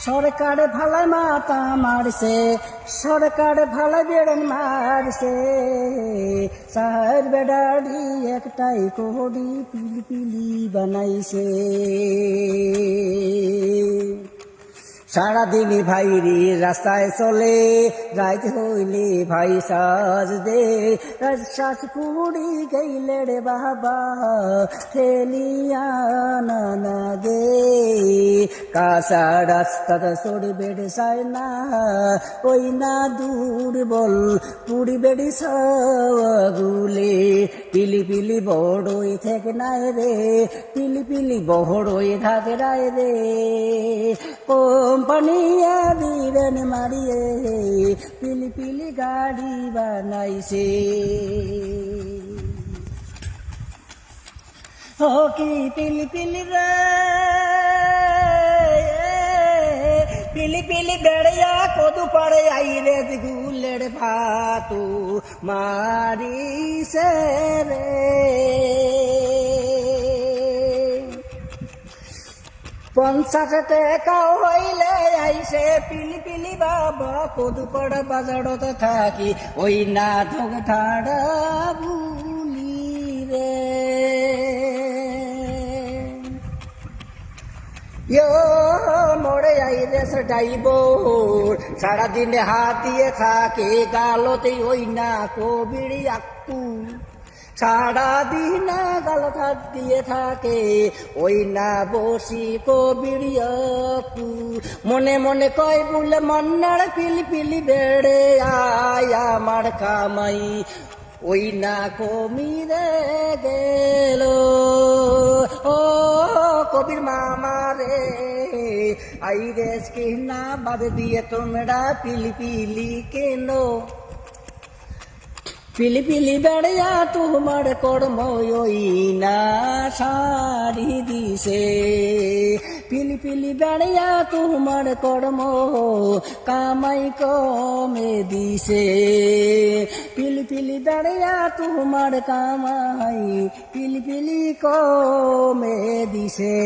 সরকার ভালাই মাতা মারছে, সরকার ভালাই বেড়ন মারছে, সার বেড়াড়ি একটাই কোহড়ি পিলপিলি বানাইছে। সারাদিন ভাইরি রাস্তায় চলে, রাত হইলে ভাই সাজ দে, শ্বাস পুড়ি গেলে রে বাবা ঠেলিয়া না দে। কাঁচা রাস্তাটা সরি বেড়ে যায় না, ওই না দুর্বল পুড়ি বেড়ি সগুলে। পিলি পিলি বড়ই থেকে নাই রে, পিলি পিলি বড়ই থাকে নাই রে। কোম্পানিয়া দিবেন মারিয়ে পিলি পিলি গাড়ি বানাইছে। ও কি পিলি পিলি রে, পিলি পিলি বেড়িয়া কদু পাড়ে আইরে গুলের ভাতু মারিছে রে। 50 টাকা হইলে আইসে পিলি পিলি বাবা কদুপাড়া বাজারত থাকি, ওই না ঢোক ঠাড়া ভুলি রে। মোড়ে আইরে ড্রাইভার সারাদিন হাত দিয়ে থাকে, গালতে ওই না কবিড়ি আক্কু। সারাদিন গাল হাত দিয়ে থাকে, ওই না বসি কবিড়িয়াকু। মনে মনে কয় বলে মন্নার পিলি পিলি বেড়ে আয় আমার কামাই, ওই না কমিরে গেল। ও কবির মামা রে আইরে কিনা বাদ দিয়ে তোমরা পিলি পিলি কেন। পিলি পিলি বেড়িয়া তোমার কর্ম ওই না সারি দিছে, পিলি পিলি বেড়িয়া তোমার কর্ম কামাই কমে দিছে। পিলি পিলি বেড়িয়া তোমার কামাই পিলি পিলি কমে দিছে।